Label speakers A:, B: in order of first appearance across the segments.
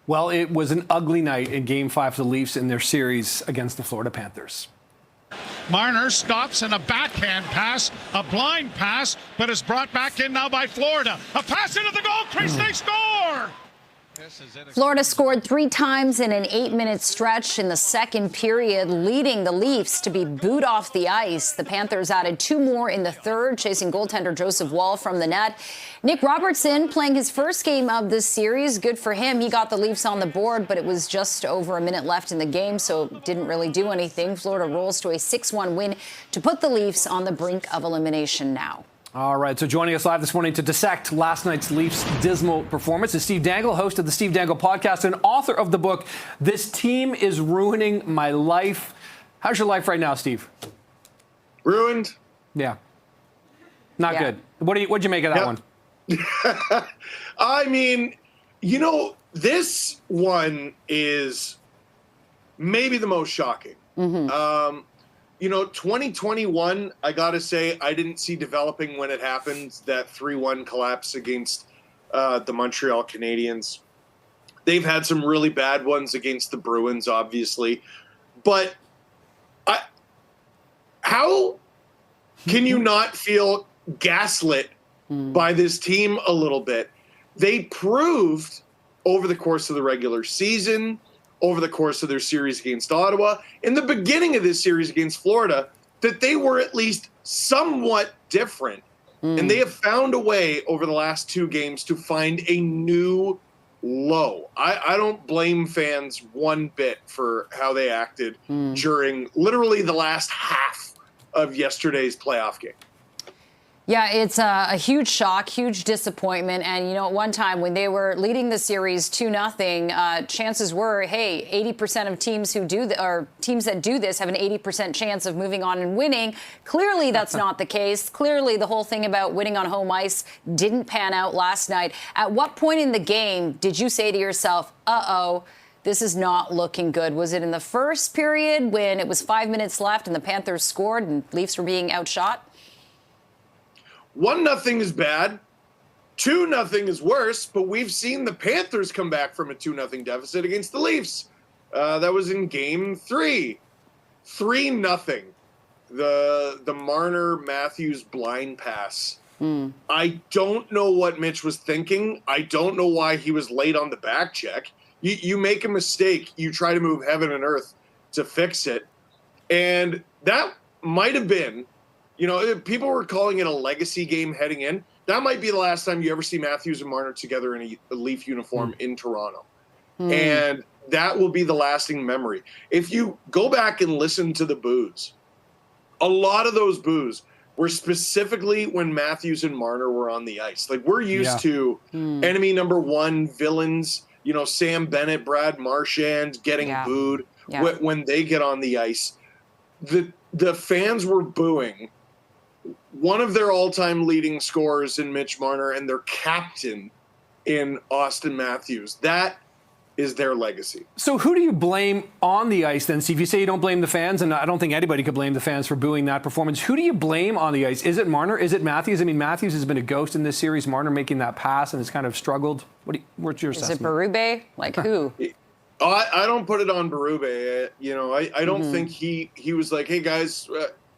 A: Well, it was an ugly night in Game 5 for the Leafs in their series against the Florida Panthers.
B: Marner stops and a backhand pass, a blind pass, but is brought back in now by Florida. A pass into the goal crease, they score!
C: Florida scored 3 times in an 8-minute stretch in the second period, leading the Leafs to be booed off the ice. The Panthers added 2 more in the third, chasing goaltender Joseph Woll from the net. Nick Robertson playing his first game of this series. Good for him. He got the Leafs on the board, but it was just over a minute left in the game, so didn't really do anything. Florida rolls to a 6-1 win to put the Leafs on the brink of elimination now.
A: All right, so joining us live this morning to dissect last night's Leafs' dismal performance is Steve Dangle, host of the Steve Dangle Podcast and author of the book, This Team is Ruining My Life. How's your life right now, Steve?
D: Ruined.
A: Yeah. Not good. What'd you make of that one?
D: I mean, this one is maybe the most shocking. 2021, I got to say, I didn't see developing when it happened, that 3-1 collapse against the Montreal Canadiens. They've had some really bad ones against the Bruins, obviously. But how can you not feel gaslit by this team a little bit? They proved over the course of the regular season, over the course of their series against Ottawa, in the beginning of this series against Florida, that they were at least somewhat different. And they have found a way over the last 2 games to find a new low. I don't blame fans one bit for how they acted during literally the last half of yesterday's playoff game.
C: Yeah, it's a huge shock, huge disappointment. And, at one time when they were leading the series 2-0, chances were, hey, 80% of teams who do or teams that do this have an 80% chance of moving on and winning. Clearly, that's not the case. Clearly, the whole thing about winning on home ice didn't pan out last night. At what point in the game did you say to yourself, this is not looking good? Was it in the first period when it was 5 minutes left and the Panthers scored and Leafs were being outshot?
D: 1-0 is bad. 2-0 is worse, but we've seen the Panthers come back from a 2-0 deficit against the Leafs. That was in Game 3. 3-0. The Marner-Matthews blind pass. I don't know what Mitch was thinking. I don't know why he was late on the back check. You make a mistake, you try to move heaven and earth to fix it. And that might have been, people were calling it a legacy game heading in. That might be the last time you ever see Matthews and Marner together in a Leaf uniform in Toronto. And that will be the lasting memory. If you go back and listen to the boos, a lot of those boos were specifically when Matthews and Marner were on the ice. Like, we're used to enemy number 1 villains, Sam Bennett, Brad Marchand getting booed when they get on the ice. The fans were booing one of their all-time leading scorers in Mitch Marner and their captain in Austin Matthews. That is their legacy.
A: So who do you blame on the ice then, Steve? You say you don't blame the fans, and I don't think anybody could blame the fans for booing that performance. Who do you blame on the ice? Is it Marner? Is it Matthews? I mean, Matthews has been a ghost in this series. Marner making that pass and has kind of struggled. What's your assessment?
C: Is it Berube? Like who?
D: I don't put it on Berube. I don't think he was like, hey, guys,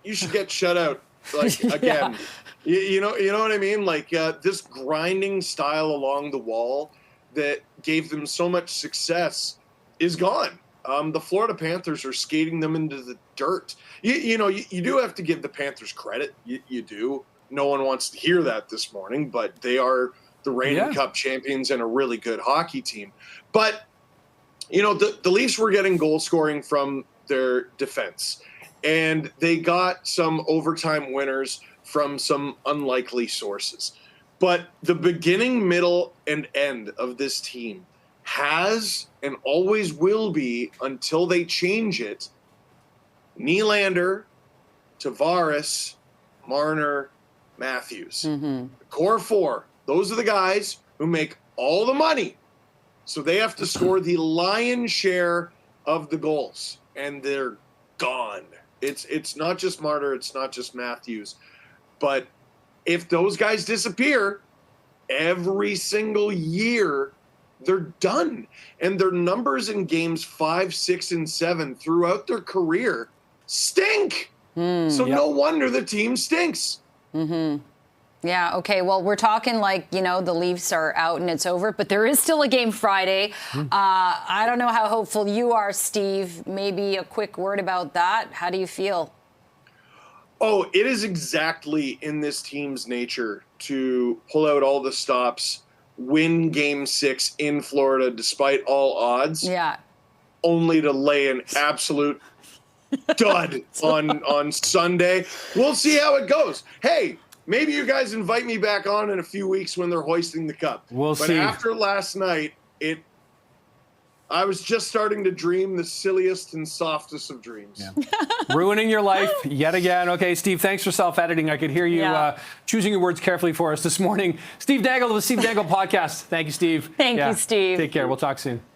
D: you should get shut out. Like, again, you know what I mean? Like, this grinding style along the wall that gave them so much success is gone. The Florida Panthers are skating them into the dirt. You do have to give the Panthers credit. You do. No one wants to hear that this morning, but they are the reigning Cup champions and a really good hockey team. But, the Leafs were getting goal scoring from their defense, and they got some overtime winners from some unlikely sources. But the beginning, middle, and end of this team has and always will be, until they change it, Nylander, Tavares, Marner, Matthews. The core 4, those are the guys who make all the money. So they have to score the lion's share of the goals, and they're gone. It's not just Marner, it's not just Matthews. But if those guys disappear, every single year they're done. And their numbers in games 5, 6, and 7 throughout their career stink. So no wonder the team stinks.
C: Yeah, okay. Well, we're talking like, the Leafs are out and it's over, but there is still a game Friday. I don't know how hopeful you are, Steve. Maybe a quick word about that. How do you feel?
D: Oh, it is exactly in this team's nature to pull out all the stops, win game 6 in Florida despite all odds.
C: Yeah.
D: Only to lay an absolute dud on Sunday. We'll see how it goes. Hey, maybe you guys invite me back on in a few weeks when they're hoisting the cup.
A: We'll see.
D: But after last night, I was just starting to dream the silliest and softest of dreams.
A: Yeah. Ruining your life yet again. Okay, Steve, thanks for self-editing. I could hear you choosing your words carefully for us this morning. Steve Dangle of the Steve Dangle Podcast. Thank you, Steve.
C: Thank you, Steve.
A: Take care. We'll talk soon.